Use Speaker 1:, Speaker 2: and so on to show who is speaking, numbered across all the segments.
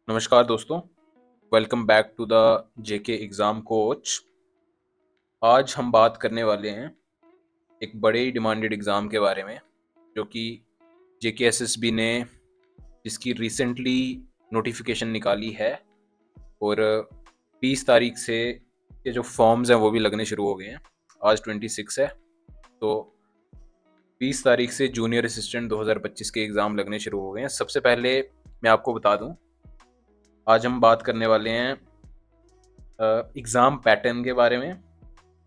Speaker 1: नमस्कार दोस्तों, welcome back to the JK exam coach. आज हम बात करने वाले हैं एक बड़े ही डिमांडेड एग्ज़ाम के बारे में, जो कि जेके एसएसबी ने जिसकी रिसेंटली नोटिफिकेशन निकाली है और 20 तारीख से ये जो फॉर्म्स हैं वो भी लगने शुरू हो गए हैं। आज 26 है, तो 20 तारीख से जूनियर असिस्टेंट 2025 के एग्ज़ाम लगने शुरू हो गए हैं। सबसे पहले मैं आपको बता दूं, आज हम बात करने वाले हैं एग्ज़ाम पैटर्न के बारे में।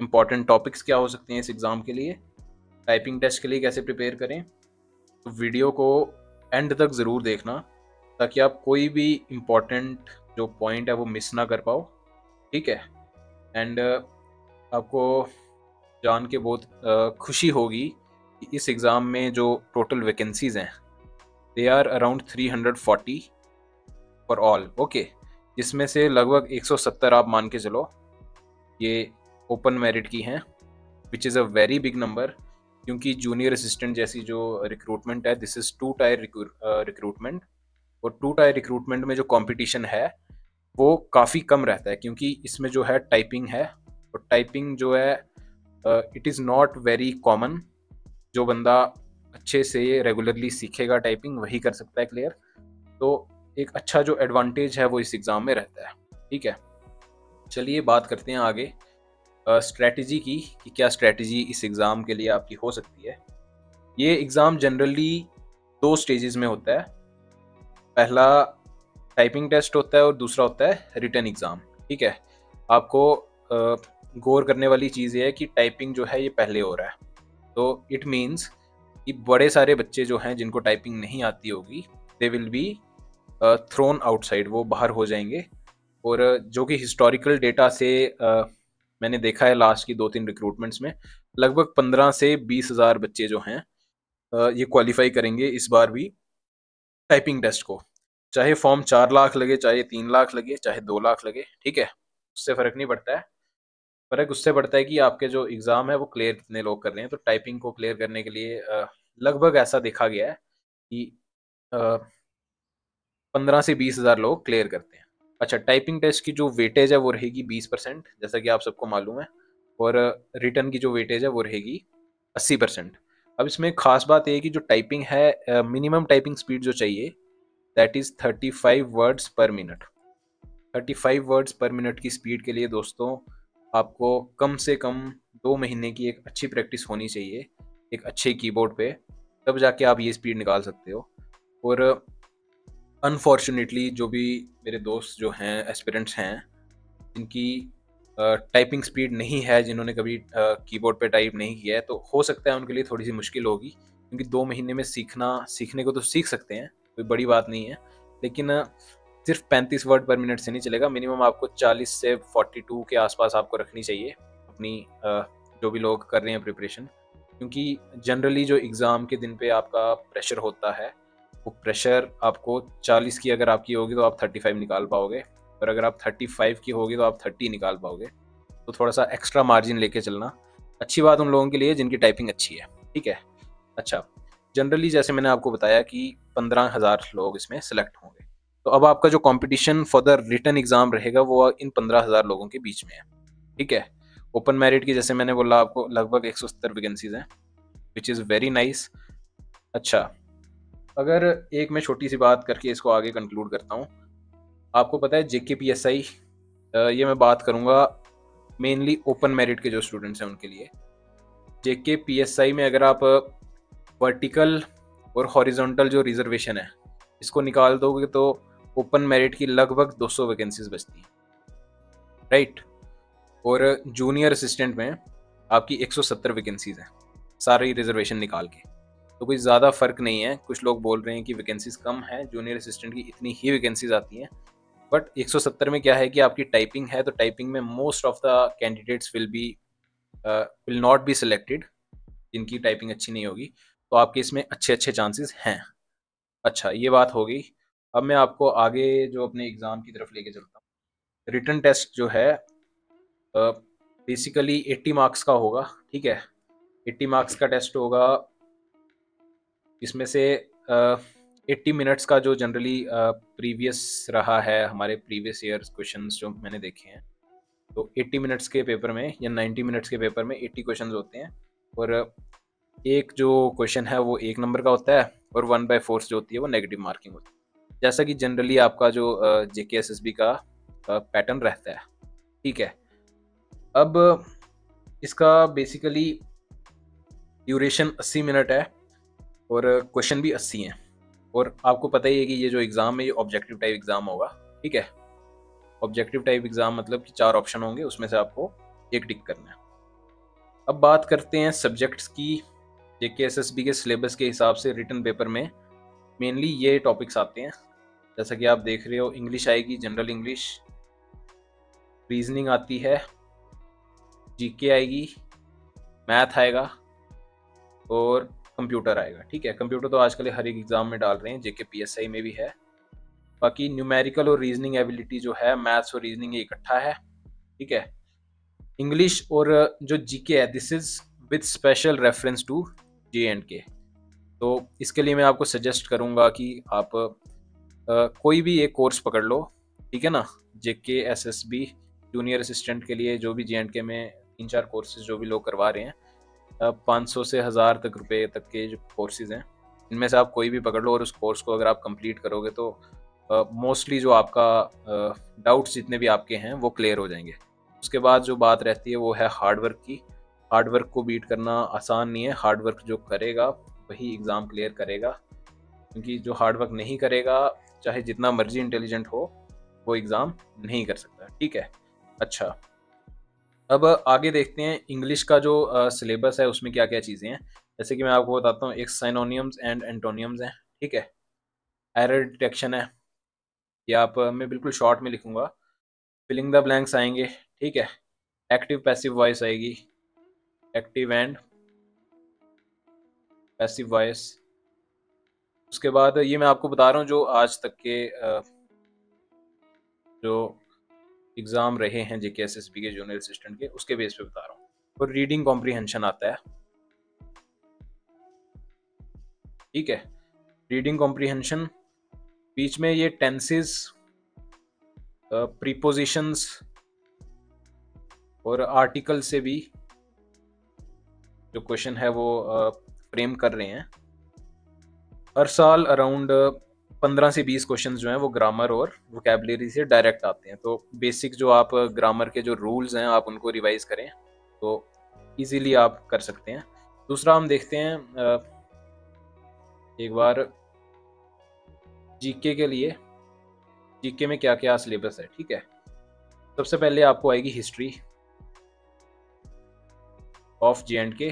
Speaker 1: इम्पॉर्टेंट टॉपिक्स क्या हो सकते हैं इस एग्ज़ाम के लिए, टाइपिंग टेस्ट के लिए कैसे प्रिपेयर करें। तो वीडियो को एंड तक ज़रूर देखना ताकि आप कोई भी इम्पॉर्टेंट जो पॉइंट है वो मिस ना कर पाओ। ठीक है। एंड आपको जान के बहुत खुशी होगी कि इस एग्ज़ाम में जो टोटल वैकेंसीज़ हैं they are around 340 for all. Okay, जिसमें से लगभग 170 आप मान के चलो ये ओपन मेरिट की हैं, which is a very big number, क्योंकि जूनियर असिस्टेंट जैसी जो रिक्रूटमेंट है this is two tier recruitment. और टू टायर रिक्रूटमेंट में जो कंपटीशन है वो काफ़ी कम रहता है, क्योंकि इसमें जो है टाइपिंग है, और टाइपिंग जो है it is not very common. जो बंदा अच्छे से रेगुलरली सीखेगा टाइपिंग वही कर सकता है क्लियर। तो एक अच्छा जो एडवांटेज है वो इस एग्ज़ाम में रहता है। ठीक है, चलिए बात करते हैं आगे स्ट्रैटेजी की कि क्या स्ट्रैटेजी इस एग्ज़ाम के लिए आपकी हो सकती है। ये एग्ज़ाम जनरली दो स्टेजेस में होता है। पहला टाइपिंग टेस्ट होता है और दूसरा होता है रिटन एग्ज़ाम। ठीक है, आपको गौर करने वाली चीज़ ये है कि टाइपिंग जो है ये पहले हो रहा है, तो इट मीन्स कि बड़े सारे बच्चे जो हैं जिनको टाइपिंग नहीं आती होगी they will be thrown outside, वो बाहर हो जाएंगे। और जो कि हिस्टोरिकल डेटा से मैंने देखा है लास्ट की 2-3 रिक्रूटमेंट्स में लगभग 15 से 20 हज़ार बच्चे जो हैं ये क्वालिफाई करेंगे इस बार भी टाइपिंग टेस्ट को। चाहे फॉर्म 4 लाख लगे, चाहे 3 लाख लगे, चाहे 2 लाख लगे, ठीक है, उससे फ़र्क नहीं पड़ता है। फ़र्क उससे पड़ता है कि आपके जो एग्ज़ाम है वो क्लियर कितने लोग कर रहे हैं। तो टाइपिंग को क्लियर करने के लिए लगभग ऐसा देखा गया है कि 15 से 20 हज़ार लोग क्लियर करते हैं। अच्छा, टाइपिंग टेस्ट की जो वेटेज है वो रहेगी 20%, जैसा कि आप सबको मालूम है। और रिटर्न की जो वेटेज है वो रहेगी 80%। अब इसमें खास बात ये है कि जो टाइपिंग है मिनिमम टाइपिंग स्पीड जो चाहिए दैट इज़ 35 वर्ड्स पर मिनट। 35 वर्ड्स पर मिनट की स्पीड के लिए दोस्तों आपको कम से कम 2 महीने की एक अच्छी प्रैक्टिस होनी चाहिए एक अच्छे कीबोर्ड पे, तब जाके आप ये स्पीड निकाल सकते हो। और अनफॉर्चुनेटली जो भी मेरे दोस्त जो हैं एस्पिरेंट्स हैं जिनकी टाइपिंग स्पीड नहीं है, जिन्होंने कभी कीबोर्ड पे टाइप नहीं किया है, तो हो सकता है उनके लिए थोड़ी सी मुश्किल होगी, क्योंकि 2 महीने में सीखने को तो सीख सकते हैं, कोई बड़ी बात नहीं है। लेकिन सिर्फ 35 वर्ड पर मिनट से नहीं चलेगा, मिनिमम आपको 40 से 42 के आसपास आपको रखनी चाहिए अपनी जो भी लोग कर रहे हैं प्रिपरेशन। क्योंकि जनरली जो एग्ज़ाम के दिन पे आपका प्रेशर होता है वो प्रेशर आपको 40 की अगर आपकी होगी तो आप 35 निकाल पाओगे, और अगर आप 35 की होगी तो आप 30 निकाल पाओगे। तो थोड़ा सा एक्स्ट्रा मार्जिन लेके चलना अच्छी बात उन लोगों के लिए जिनकी टाइपिंग अच्छी है। ठीक है। अच्छा, जनरली जैसे मैंने आपको बताया कि 15 हज़ार लोग इसमें सेलेक्ट होंगे, तो अब आपका जो competition for the written exam रहेगा वो इन 15 हज़ार लोगों के बीच में है। ठीक है। ओपन मेरिट की जैसे मैंने बोला आपको लगभग 170 वैकेंसीज हैं, विच इज़ वेरी नाइस। अच्छा, अगर एक मैं छोटी सी बात करके इसको आगे कंक्लूड करता हूँ। आपको पता है JKPSI, ये मैं बात करूँगा मेनली ओपन मेरिट के जो स्टूडेंट्स हैं उनके लिए। JKPSI में अगर आप वर्टिकल और हॉरिजॉन्टल जो रिजर्वेशन है इसको निकाल दोगे तो ओपन मेरिट की लगभग 200 वैकेंसीज बचती हैं, राइट। और जूनियर असिस्टेंट में आपकी 170 वैकेंसीज हैं सारी रिजर्वेशन निकाल के। तो कोई ज़्यादा फ़र्क नहीं है। कुछ लोग बोल रहे हैं कि वैकेंसीज कम है, जूनियर असिस्टेंट की इतनी ही वैकेंसीज आती हैं, बट 170 में क्या है कि आपकी टाइपिंग है, तो टाइपिंग में most of the candidates will not be selected जिनकी टाइपिंग अच्छी नहीं होगी। तो आपके इसमें अच्छे अच्छे चांसेस हैं। अच्छा, ये बात हो गई। अब मैं आपको आगे जो अपने एग्ज़ाम की तरफ लेके चलता हूँ। रिटन टेस्ट जो है बेसिकली 80 मार्क्स का होगा। ठीक है, 80 मार्क्स का टेस्ट होगा, इसमें से 80 मिनट्स का जो जनरली प्रीवियस रहा है, हमारे प्रीवियस ईयर्स क्वेश्चंस जो मैंने देखे हैं, तो 80 मिनट्स के पेपर में या 90 मिनट्स के पेपर में 80 क्वेश्चंस होते हैं, और एक जो क्वेश्चन है वो 1 नंबर का होता है, और 1/4 जो होती है वो नेगेटिव मार्किंग होती है, जैसा कि जनरली आपका जो JKSSB का पैटर्न रहता है। ठीक है, अब इसका बेसिकली ड्यूरेशन 80 मिनट है और क्वेश्चन भी 80 हैं, और आपको पता ही है कि ये जो एग्ज़ाम है ये ऑब्जेक्टिव टाइप एग्ज़ाम होगा। ठीक है, ऑब्जेक्टिव टाइप एग्ज़ाम मतलब कि 4 ऑप्शन होंगे, उसमें से आपको एक टिक करना है। अब बात करते हैं सब्जेक्ट्स की। JKSSB के सिलेबस के हिसाब से रिटन पेपर में मेनली ये टॉपिक्स आते हैं, जैसा कि आप देख रहे हो। इंग्लिश आएगी, जनरल इंग्लिश, रीजनिंग आती है, GK आएगी, मैथ आएगा और कंप्यूटर आएगा। ठीक है, कंप्यूटर तो आजकल हर एक एग्ज़ाम में डाल रहे हैं, JK PSI में भी है। बाकी न्यूमेरिकल और रीजनिंग एबिलिटी जो है, मैथ्स और रीजनिंग ये इकट्ठा है। ठीक है, इंग्लिश और जो GK है, this is with special reference to JNK। तो इसके लिए मैं आपको सजेस्ट करूंगा कि आप कोई भी एक कोर्स पकड़ लो। ठीक है ना, JKSSB जूनियर असिस्टेंट के लिए जो भी JNK में 3-4 कोर्सेज जो भी लोग करवा रहे हैं, 500 से 1000 तक रुपए तक के जो कोर्सेज हैं, इनमें से आप कोई भी पकड़ लो, और उस कोर्स को अगर आप कंप्लीट करोगे तो मोस्टली जो आपका डाउट्स जितने भी आपके हैं वो क्लियर हो जाएंगे। उसके बाद जो बात रहती है वो है हार्डवर्क की। हार्डवर्क को बीट करना आसान नहीं है, हार्डवर्क जो करेगा वही एग्ज़ाम क्लियर करेगा, क्योंकि जो हार्डवर्क नहीं करेगा, चाहे जितना मर्जी इंटेलिजेंट हो, वो एग्ज़ाम नहीं कर सकता। ठीक है, अच्छा, अब आगे देखते हैं इंग्लिश का जो सिलेबस है उसमें क्या क्या चीज़ें हैं। जैसे कि मैं आपको बताता हूँ, एक साइनोनियम्स एंड एंटोनियम्स हैं। ठीक है, एरर डिटेक्शन है, ये आप मैं बिल्कुल शॉर्ट में लिखूंगा। फिलिंग द ब्लैंक्स आएंगे। ठीक है, एक्टिव पैसिव वॉइस आएगी, एक्टिव एंड पैसिव वॉइस। उसके बाद ये मैं आपको बता रहा हूँ जो आज तक के जो एग्ज़ाम रहे हैं JKSSB के जूनियर असिस्टेंट के, उसके बेस पे बता रहा हूँ। और रीडिंग कॉम्प्रीहेंशन आता है। ठीक है, रीडिंग कॉम्प्रीहेंशन, बीच में ये टेंसेस, प्रीपोजिशंस और आर्टिकल से भी जो क्वेश्चन है वो फ्रेम कर रहे हैं। हर साल अराउंड 15 से 20 क्वेश्चन जो हैं वो ग्रामर और वोकैबुलरी से डायरेक्ट आते हैं। तो बेसिक जो आप ग्रामर के जो रूल्स हैं आप उनको रिवाइज करें तो इजीली आप कर सकते हैं। दूसरा हम देखते हैं एक बार जीके के लिए, जीके में क्या क्या सिलेबस है। ठीक है, सबसे पहले आपको आएगी history of JNK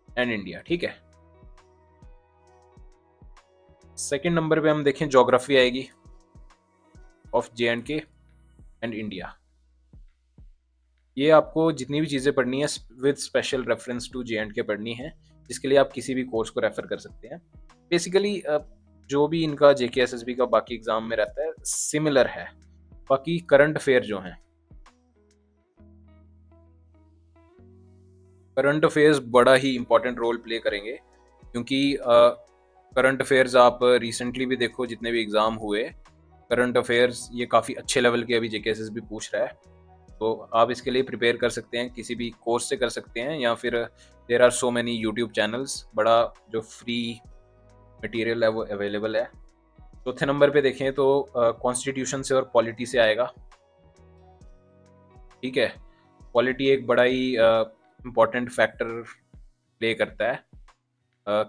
Speaker 1: and India. ठीक है, सेकंड नंबर पे हम देखें ज्योग्राफी आएगी ऑफ JNK एंड इंडिया। ये आपको जितनी भी चीज़ें पढ़नी है with special reference to JNK पढ़नी है, जिसके लिए आप किसी भी कोर्स को रेफर कर सकते हैं। बेसिकली जो भी इनका JKSSB का बाकी एग्जाम में रहता है सिमिलर है। बाकी करंट अफेयर जो हैं, करंट अफेयर्स बड़ा ही इंपॉर्टेंट रोल प्ले करेंगे, क्योंकि करंट अफेयर्स आप रिसेंटली भी देखो, जितने भी एग्ज़ाम हुए करंट अफेयर्स ये काफ़ी अच्छे लेवल के अभी JKSSB पूछ रहा है। तो आप इसके लिए प्रिपेयर कर सकते हैं, किसी भी कोर्स से कर सकते हैं, या फिर there are so many YouTube channels, बड़ा जो फ्री मटेरियल है वो अवेलेबल है। चौथे नंबर पे देखें तो कॉन्स्टिट्यूशन से और पॉलिटी से आएगा। ठीक है, पॉलिटी एक बड़ा ही इम्पॉर्टेंट फैक्टर प्ले करता है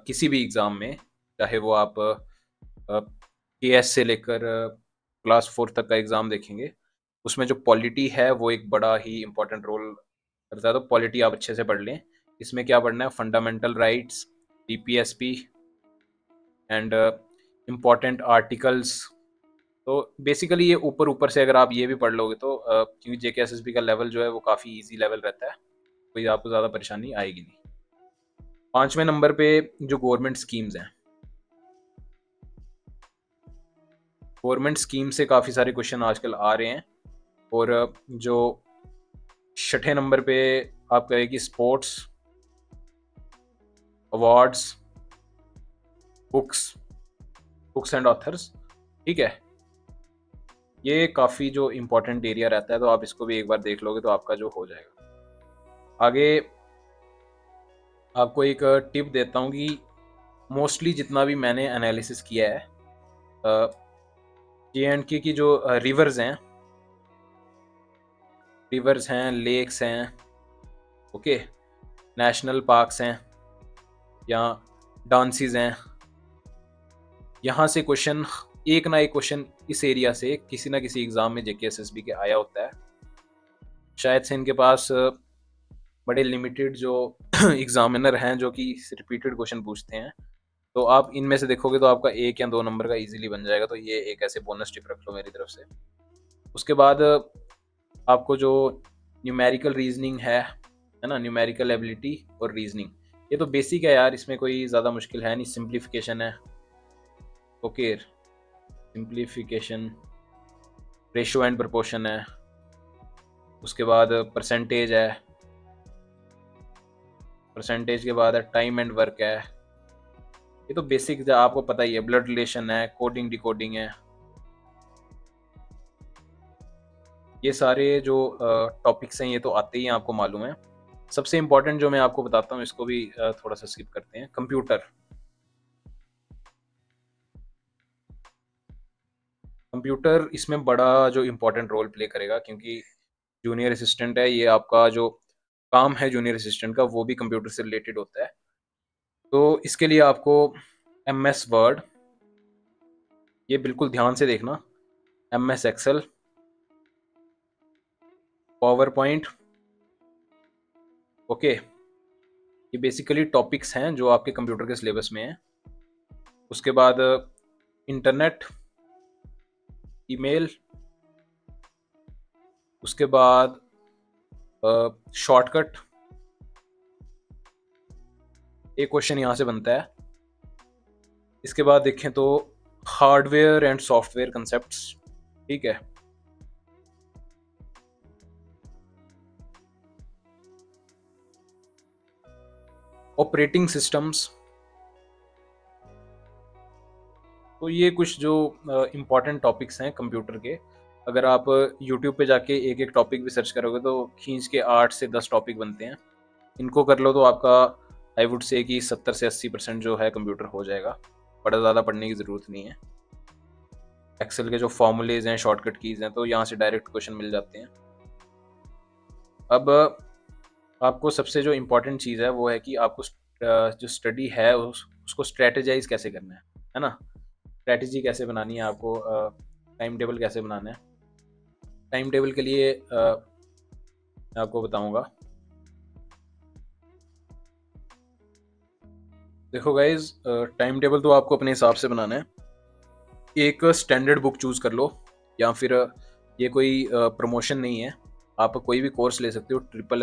Speaker 1: किसी भी एग्ज़ाम में, चाहे वो आप KS से लेकर क्लास 4 तक का एग्ज़ाम देखेंगे, उसमें जो पॉलिटी है वो एक बड़ा ही इम्पोर्टेंट रोल करता है। तो पॉलिटी आप अच्छे से पढ़ लें। इसमें क्या पढ़ना है, fundamental rights, DPSP and important articles. तो बेसिकली ये ऊपर ऊपर से अगर आप ये भी पढ़ लोगे तो क्योंकि JKSSB का लेवल जो है वो काफ़ी इजी लेवल रहता है, कोई आपको ज़्यादा परेशानी आएगी नहीं। 5वें नंबर पे जो गवर्नमेंट स्कीम्स हैं, गवर्नमेंट स्कीम से काफ़ी सारे क्वेश्चन आजकल आ रहे हैं। और जो 6ठे नंबर पे आप कहें कि sports, awards, books, books and authors, ठीक है। ये काफ़ी जो इम्पोर्टेंट एरिया रहता है, तो आप इसको भी एक बार देख लोगे तो आपका जो हो जाएगा। आगे आपको एक टिप देता हूँ कि मोस्टली जितना भी मैंने एनालिसिस किया है, JNK की जो रिवर्स हैं, लेक्स हैं, ओके, नेशनल पार्क्स हैं या डांसीज हैं, यहाँ से क्वेश्चन, एक ना एक क्वेश्चन इस एरिया से किसी ना किसी एग्ज़ाम में JK SSB के आया होता है। शायद से इनके पास बड़े लिमिटेड जो एग्जामिनर हैं जो कि रिपीटेड क्वेश्चन पूछते हैं, तो आप इनमें से देखोगे तो आपका 1 या 2 नंबर का इजीली बन जाएगा। तो ये एक ऐसे बोनस टिप रख लो मेरी तरफ से। उसके बाद आपको जो न्यूमेरिकल रीजनिंग है ना, न्यूमेरिकल एबिलिटी और रीजनिंग, ये तो बेसिक है यार, इसमें कोई ज़्यादा मुश्किल है नहीं। सिंप्लीफिकेशन है, okay, simplification, ratio and proportion है, उसके बाद परसेंटेज है, परसेंटेज के बाद टाइम एंड वर्क है, ये तो बेसिक आपको पता ही है। ब्लड रिलेशन है, कोडिंग डिकोडिंग है, ये सारे जो टॉपिक्स हैं ये तो आते ही हैं, आपको मालूम है। सबसे इम्पोर्टेंट जो मैं आपको बताता हूँ, इसको भी थोड़ा सा स्किप करते हैं, कंप्यूटर। कंप्यूटर इसमें बड़ा जो इम्पोर्टेंट रोल प्ले करेगा, क्योंकि जूनियर असिस्टेंट है, ये आपका जो काम है जूनियर असिस्टेंट का वो भी कंप्यूटर से रिलेटेड होता है। तो इसके लिए आपको MS वर्ड, ये बिल्कुल ध्यान से देखना, MS Excel, power point, okay, ये बेसिकली टॉपिक्स हैं जो आपके कंप्यूटर के सिलेबस में हैं। उसके बाद इंटरनेट, ईमेल, उसके बाद शॉर्टकट, एक क्वेश्चन यहाँ से बनता है। इसके बाद देखें तो हार्डवेयर एंड सॉफ्टवेयर कंसेप्ट्स, ठीक है। ऑपरेटिंग सिस्टम्स, तो ये कुछ जो इम्पोर्टेंट टॉपिक्स हैं कंप्यूटर के। अगर आप YouTube पे जाके एक एक टॉपिक भी सर्च करोगे तो खींच के 8 से 10 टॉपिक बनते हैं। इनको कर लो तो आपका आई वुड से कि 70 से 80% जो है कंप्यूटर हो जाएगा। बड़ा ज़्यादा पढ़ने की ज़रूरत नहीं है। एक्सेल के जो फॉर्मूलेज हैं, शॉर्टकट कीज़ हैं, तो यहाँ से डायरेक्ट क्वेश्चन मिल जाते हैं। अब आपको सबसे जो इम्पोर्टेंट चीज़ है वो है कि आपको जो स्टडी है उसको स्ट्रेटेजाइज कैसे करना है ना। स्ट्रेटजी कैसे बनानी है आपको, टाइम टेबल कैसे बनाना है। टाइम टेबल के लिए मैं आपको बताऊंगा। देखो गाइज, टाइम टेबल तो आपको अपने हिसाब से बनाना है। एक स्टैंडर्ड बुक चूज़ कर लो, या फिर ये कोई प्रमोशन नहीं है, आप कोई भी कोर्स ले सकते हो। ट्रिपल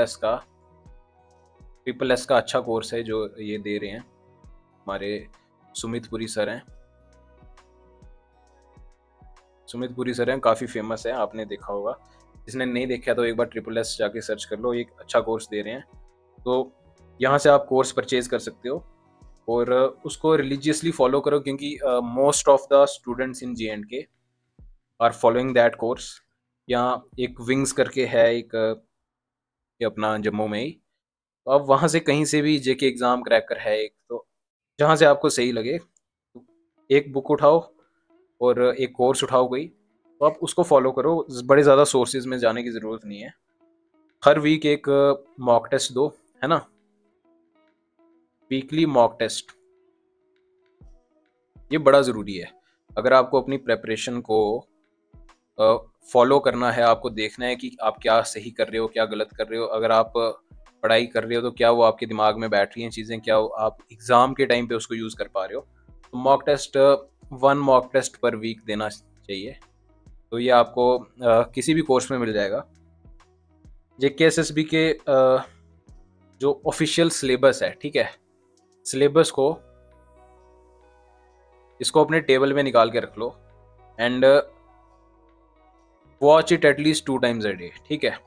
Speaker 1: एस का अच्छा कोर्स है जो ये दे रहे हैं, हमारे सुमित पुरी सर हैं। सुमित पुरी सर हैं, काफ़ी फेमस है, आपने देखा होगा। जिसने नहीं देखा तो एक बार ट्रिपल एस जाके सर्च कर लो, एक अच्छा कोर्स दे रहे हैं। तो यहाँ से आप कोर्स परचेज कर सकते हो और उसको रिलीजियसली फॉलो करो, क्योंकि most of the students in JNK are following that course. यहाँ एक विंग्स करके है, एक ये अपना जम्मू में ही, तो आप वहाँ से कहीं से भी JK एग्ज़ाम क्रैकर है एक, तो जहाँ से आपको सही लगे एक बुक उठाओ और एक कोर्स उठाओ कोई, तो आप उसको फॉलो करो। बड़े ज़्यादा सोर्सेज में जाने की ज़रूरत नहीं है। हर वीक एक मॉक टेस्ट दो, है ना, वीकली मॉक टेस्ट, ये बड़ा ज़रूरी है। अगर आपको अपनी प्रेपरेशन को फॉलो करना है, आपको देखना है कि आप क्या सही कर रहे हो, क्या गलत कर रहे हो। अगर आप पढ़ाई कर रहे हो तो क्या वो आपके दिमाग में बैठ रही हैं चीज़ें, क्या आप एग्ज़ाम के टाइम पे उसको यूज़ कर पा रहे हो। तो मॉक टेस्ट, 1 मॉक टेस्ट पर वीक देना चाहिए। तो ये आपको किसी भी कोर्स में मिल जाएगा। JK SSB के जो ऑफिशियल सिलेबस है, ठीक है, सिलेबस को इसको अपने टेबल में निकाल के रख लो and watch it at least 2 times a day, ठीक है।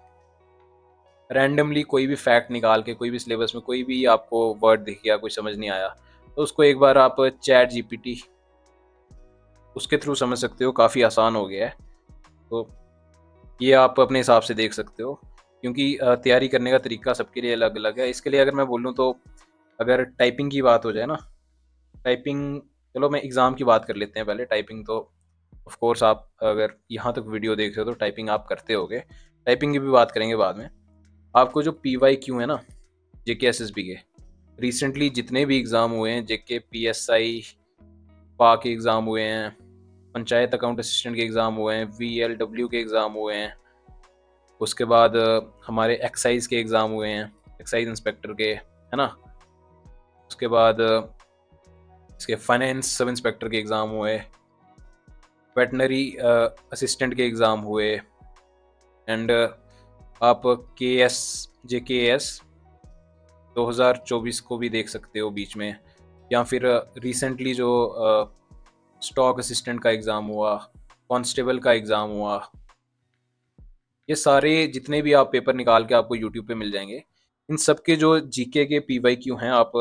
Speaker 1: रैंडमली कोई भी फैक्ट निकाल के, कोई भी सिलेबस में कोई भी आपको वर्ड दिख गया, कुछ समझ नहीं आया, तो उसको एक बार आप चैट GPT उसके थ्रू समझ सकते हो, काफ़ी आसान हो गया है। तो ये आप अपने हिसाब से देख सकते हो, क्योंकि तैयारी करने का तरीका सबके लिए अलग अलग है। इसके लिए अगर मैं बोलूँ तो अगर टाइपिंग की बात हो जाए ना, टाइपिंग, चलो मैं एग्ज़ाम की बात कर लेते हैं पहले। टाइपिंग तो ऑफ कोर्स आप अगर यहाँ तक वीडियो देख रहे हो तो टाइपिंग आप करते होगे, टाइपिंग की भी बात करेंगे बाद में। आपको जो PYQ है ना, JK SSB के रिसेंटली जितने भी एग्ज़ाम हुए हैं, JK PSI पा के एग्ज़ाम हुए हैं, पंचायत अकाउंट असिस्टेंट के एग्ज़ाम हुए हैं, VLW के एग्ज़ाम हुए हैं, उसके बाद हमारे एक्साइज के एग्ज़ाम हुए हैं, एक्साइज इंस्पेक्टर के, है ना। उसके बाद इसके फाइनेंस सब इंस्पेक्टर के एग्ज़ाम हुए, वेटनरी असिस्टेंट के एग्ज़ाम हुए, एंड आप KS JKS 2024 को भी देख सकते हो बीच में, या फिर रिसेंटली जो स्टॉक असिस्टेंट का एग्ज़ाम हुआ, कांस्टेबल का एग्ज़ाम हुआ। ये सारे जितने भी आप पेपर निकाल के आपको यूट्यूब पे मिल जाएंगे, इन सब के जो जीके के PYQ हैं, आप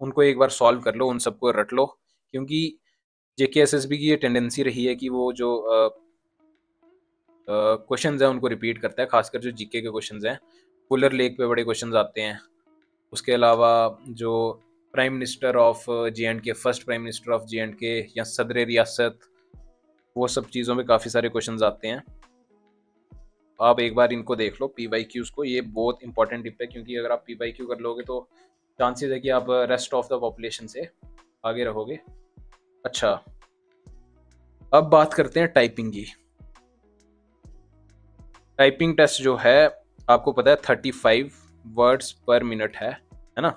Speaker 1: उनको एक बार सॉल्व कर लो, उन सबको रट लो, क्योंकि JK SSB की ये टेंडेंसी रही है कि वो जो क्वेश्चंस हैं उनको रिपीट करता है, खासकर जो जीके के क्वेश्चंस हैं। फुलर लेक पे बड़े क्वेश्चंस आते हैं। उसके अलावा जो prime minister of JNK, first prime minister of JNK या सदर रियासत, वो सब चीज़ों में काफ़ी सारे क्वेश्चंस आते हैं। आप एक बार इनको देख लो PYQs को, ये बहुत इंपॉर्टेंट टिप है, क्योंकि अगर आप PYQ कर लोगे तो चांसेस है कि आप रेस्ट ऑफ द पॉपुलेशन से आगे रहोगे। अच्छा, अब बात करते हैं टाइपिंग की। टाइपिंग टेस्ट जो है, आपको पता है 35 वर्ड्स पर मिनट है ना।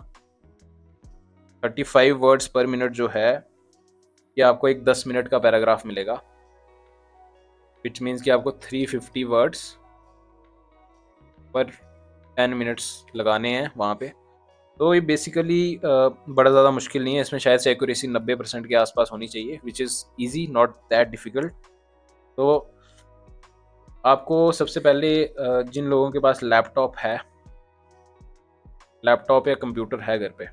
Speaker 1: 35 वर्ड्स पर मिनट जो है, ये आपको एक 10 मिनट का पैराग्राफ मिलेगा, विच मीन्स कि आपको 350 वर्ड्स पर 10 मिनट्स लगाने हैं वहाँ पे। तो ये बेसिकली बड़ा ज़्यादा मुश्किल नहीं है, इसमें शायद से एक्यूरेसी 90% के आसपास होनी चाहिए, which is easy, not that difficult. तो आपको सबसे पहले जिन लोगों के पास लैपटॉप या कंप्यूटर है घर पे,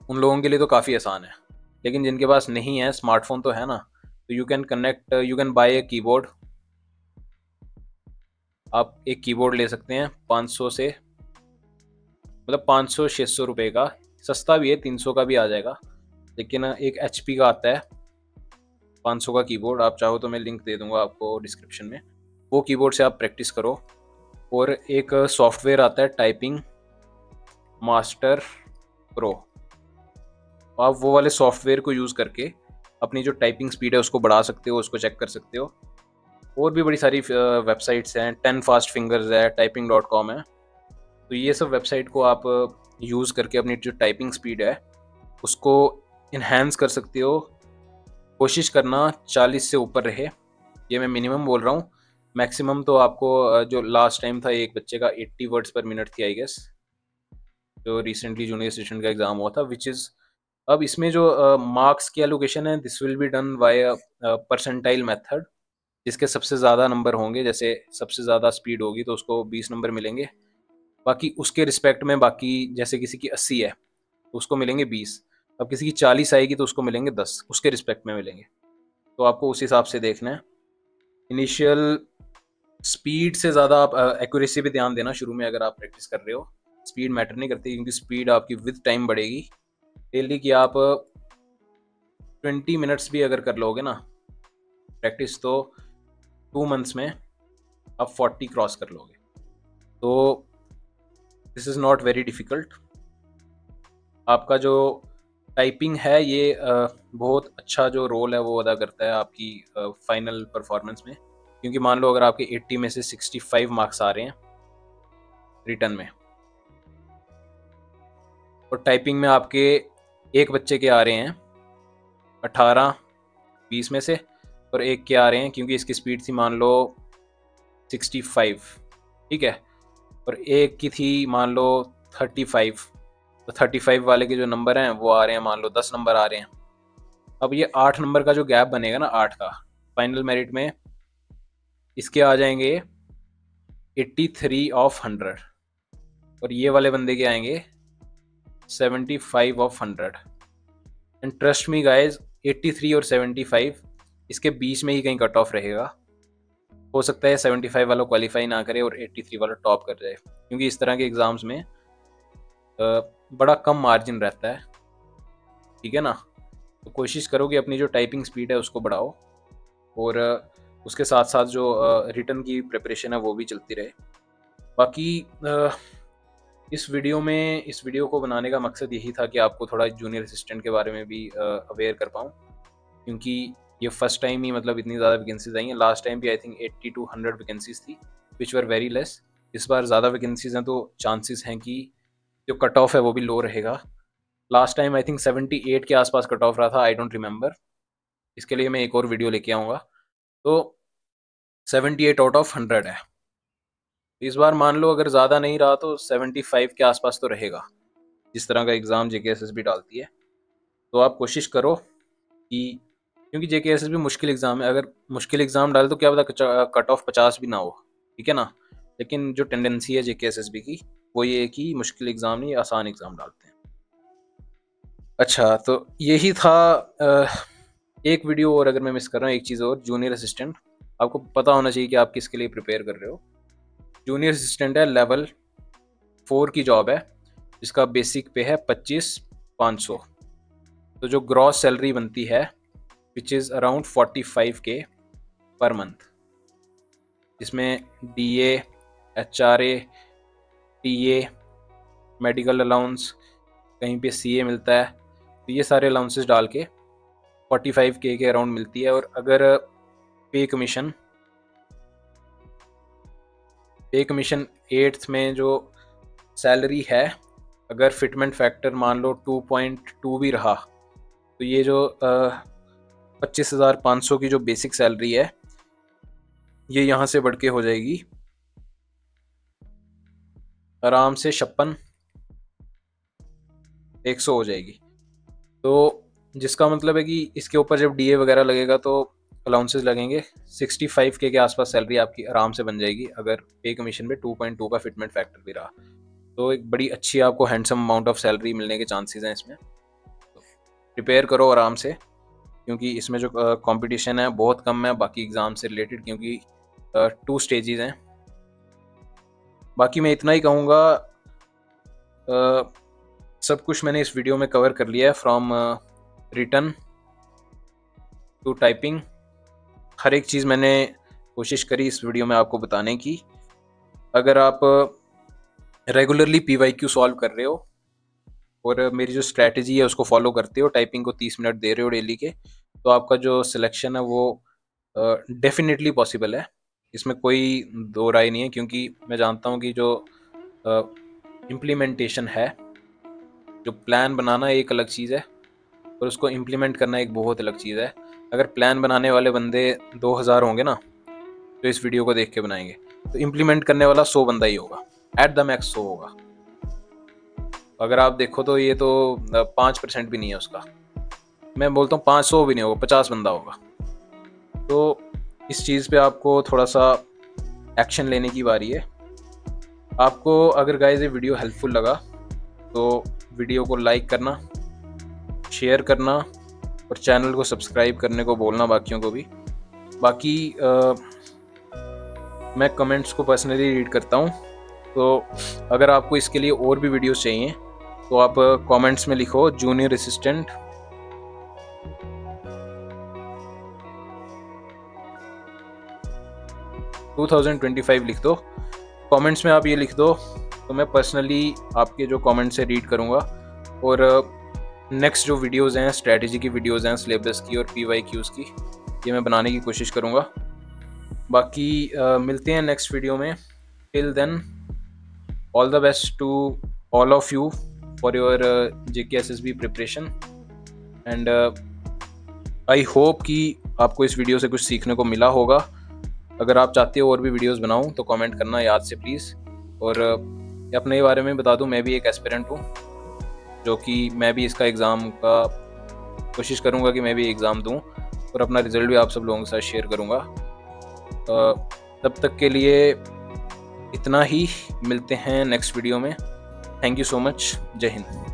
Speaker 1: उन लोगों के लिए तो काफ़ी आसान है। लेकिन जिनके पास नहीं है, स्मार्टफोन तो है ना, तो you can buy a keyboard. आप एक कीबोर्ड ले सकते हैं 500 से, मतलब 500-600 रुपये का, सस्ता भी है, 300 का भी आ जाएगा। लेकिन एक HP का आता है 500 का कीबोर्ड, आप चाहो तो मैं लिंक दे दूंगा आपको डिस्क्रिप्शन में, वो कीबोर्ड से आप प्रैक्टिस करो। और एक सॉफ्टवेयर आता है टाइपिंग मास्टर प्रो, आप वो वाले सॉफ्टवेयर को यूज़ करके अपनी जो टाइपिंग स्पीड है उसको बढ़ा सकते हो, उसको चेक कर सकते हो। और भी बड़ी सारी वेबसाइट्स हैं, 10 फास्ट फिंगर्स है, typing.com है। तो ये सब वेबसाइट को आप यूज़ करके अपनी जो टाइपिंग स्पीड है उसको इन्हेंस कर सकते हो। कोशिश करना 40 से ऊपर रहे, ये मैं मिनिमम बोल रहा हूँ। मैक्सिमम तो आपको जो लास्ट टाइम था एक बच्चे का 80 वर्ड्स पर मिनट थी आई गेस, जो रिसेंटली जूनियर असिस्टेंट का एग्ज़ाम हुआ था, विच इज़, अब इसमें जो मार्क्स की एलोकेशन है, this will be done by percentile method. जिसके सबसे ज़्यादा नंबर होंगे, जैसे सबसे ज़्यादा स्पीड होगी तो उसको 20 नंबर मिलेंगे, बाकी उसके रिस्पेक्ट में, बाकी जैसे किसी की 80 है तो उसको मिलेंगे 20, अब किसी की 40 आएगी तो उसको मिलेंगे 10, उसके रिस्पेक्ट में मिलेंगे। तो आपको उस हिसाब से देखना है। इनिशियल स्पीड से ज़्यादा आप एक्यूरेसी पे ध्यान देना शुरू में, अगर आप प्रैक्टिस कर रहे हो। स्पीड मैटर नहीं करती, क्योंकि स्पीड आपकी विद टाइम बढ़ेगी। डेली की आप 20 मिनट्स भी अगर कर लोगे ना प्रैक्टिस, तो 2 मंथ्स में आप 40 क्रॉस कर लोगे। तो this is not very difficult. आपका जो टाइपिंग है ये बहुत अच्छा जो रोल है वो अदा करता है आपकी फाइनल परफॉर्मेंस में, क्योंकि मान लो अगर आपके 80 में से 65 मार्क्स आ रहे हैं रिटर्न में, और टाइपिंग में आपके एक बच्चे के आ रहे हैं 18-20 में से, और एक के आ रहे हैं, क्योंकि इसकी स्पीड थी मान लो 65, ठीक है, और एक की थी मान लो 35, तो 35 वाले के जो नंबर हैं वो आ रहे हैं मान लो 10 नंबर आ रहे हैं। अब ये 8 नंबर का जो गैप बनेगा ना, 8 का फाइनल मेरिट में, इसके आ जाएंगे 83 ऑफ 100, और ये वाले बंदे के आएंगे 75 of 100। And trust me guys, 83 और 75 इसके बीच में ही कहीं कट ऑफ रहेगा। हो सकता है 75 वाला क्वालिफाई ना करे और 83 वाला टॉप कर जाए, क्योंकि इस तरह के एग्ज़ाम्स में बड़ा कम मार्जिन रहता है, ठीक है ना। तो कोशिश करो कि अपनी जो टाइपिंग स्पीड है उसको बढ़ाओ, और उसके साथ साथ जो रिटन की प्रिपरेशन है वो भी चलती रहे। बाकी इस वीडियो को बनाने का मकसद यही था कि आपको थोड़ा जूनियर असिस्टेंट के बारे में भी अवेयर कर पाऊँ, क्योंकि ये फर्स्ट टाइम ही मतलब इतनी ज़्यादा वैकेंसीज आई हैं। लास्ट टाइम भी आई थिंक 80 to 100 वैकेंसीज थी, विच वर वेरी लेस। इस बार ज़्यादा वैकेंसीज हैं, तो चांसेस हैं कि जो कट ऑफ है वो भी लो रहेगा। लास्ट टाइम आई थिंक 78 के आसपास कट ऑफ रहा था, आई डोंट रिमेंबर। इसके लिए मैं एक और वीडियो लेके आऊँगा। तो 78 आउट ऑफ 100 है। इस बार मान लो अगर ज़्यादा नहीं रहा तो 75 के आसपास तो रहेगा, जिस तरह का एग्ज़ाम JKSSB डालती है। तो आप कोशिश करो कि, क्योंकि JKSSB मुश्किल एग्ज़ाम है, अगर मुश्किल एग्ज़ाम डाले तो क्या पता कट ऑफ 50 भी ना हो, ठीक है ना। लेकिन जो टेंडेंसी है JKSSB की वो ये है कि मुश्किल एग्ज़ाम नहीं, आसान एग्ज़ाम डालते हैं। अच्छा, तो यही था। एक वीडियो और अगर मैं मिस कर रहा हूँ, एक चीज़ और, जूनियर असिस्टेंट। आपको पता होना चाहिए कि आप किसके लिए प्रिपेयर कर रहे हो। जूनियर असिस्टेंट है, लेवल 4 की जॉब है, जिसका बेसिक पे है 25,500। तो जो ग्रॉस सैलरी बनती है which is around 45K per month, जिसमें DA, HRA, TA, medical allowance, कहीं पे CA मिलता है, तो ये सारे अलाउंसेस डाल के 45K के अराउंड मिलती है। और अगर पे कमीशन 8th में जो सैलरी है, अगर फिटमेंट फैक्टर मान लो 2.2 भी रहा, तो ये जो 25,500 की जो बेसिक सैलरी है, ये यहाँ से बढ़ के हो जाएगी आराम से 56,100 हो जाएगी। तो जिसका मतलब है कि इसके ऊपर जब DA वगैरह लगेगा तो अलाउंसेस लगेंगे, 65K के आसपास सैलरी आपकी आराम से बन जाएगी, अगर पे कमीशन पे 2.2 का फिटमेंट फैक्टर भी रहा। तो एक बड़ी अच्छी आपको हैंडसम अमाउंट ऑफ सैलरी मिलने के चांसेस हैं इसमें। तो प्रिपेयर करो आराम से, क्योंकि इसमें जो कंपटीशन है बहुत कम है बाकी एग्ज़ाम से रिलेटेड, क्योंकि 2 स्टेजेस हैं। बाकी मैं इतना ही कहूँगा, सब कुछ मैंने इस वीडियो में कवर कर लिया है, फ्रॉम रिटन टू टाइपिंग। हर एक चीज़ मैंने कोशिश करी इस वीडियो में आपको बताने की। अगर आप रेगुलरली PYQ सॉल्व कर रहे हो और मेरी जो स्ट्रैटेजी है उसको फॉलो करते हो, टाइपिंग को 30 मिनट दे रहे हो डेली के, तो आपका जो सिलेक्शन है वो डेफिनेटली पॉसिबल है। इसमें कोई दो राय नहीं है, क्योंकि मैं जानता हूँ कि जो इम्प्लीमेंटेशन है, जो प्लान बनाना एक अलग चीज़ है और उसको इम्प्लीमेंट करना एक बहुत अलग चीज़ है। अगर प्लान बनाने वाले बंदे 2000 होंगे ना, तो इस वीडियो को देख के बनाएंगे, तो इम्प्लीमेंट करने वाला 100 बंदा ही होगा, एट द मैक्स 100 होगा। अगर आप देखो तो ये तो 5% भी नहीं है उसका। मैं बोलता हूँ 500 भी नहीं होगा, 50 बंदा होगा। तो इस चीज़ पे आपको थोड़ा सा एक्शन लेने की बारी है। आपको अगर गाइस ये वीडियो हेल्पफुल लगा तो वीडियो को लाइक करना, शेयर करना और चैनल को सब्सक्राइब करने को बोलना बाकियों को भी। बाकी मैं कमेंट्स को पर्सनली रीड करता हूँ, तो अगर आपको इसके लिए और भी वीडियोस चाहिए तो आप कमेंट्स में लिखो जूनियर असिस्टेंट 2025 लिख दो। कमेंट्स में आप ये लिख दो, तो मैं पर्सनली आपके जो कमेंट्स है रीड करूँगा, और नेक्स्ट जो वीडियोज़ हैं, स्ट्रैटेजी की वीडियोज़ हैं, सिलेबस की और PYQs की, ये मैं बनाने की कोशिश करूँगा। बाकी मिलते हैं नेक्स्ट वीडियो में। Till then, all the best to all of you for your JKSSB preparation, and I hope कि आपको इस वीडियो से कुछ सीखने को मिला होगा। अगर आप चाहते हो और भी वीडियोस बनाऊं तो कमेंट करना याद से प्लीज़। और अपने बारे में बता दूं, मैं भी एक एस्पिरेंट हूं, जो कि मैं भी इसका एग्ज़ाम का कोशिश करूंगा कि मैं भी एग्ज़ाम दूं और अपना रिज़ल्ट भी आप सब लोगों के साथ शेयर करूंगा। तब तक के लिए इतना ही, मिलते हैं नेक्स्ट वीडियो में। Thank you so much. जय हिंद।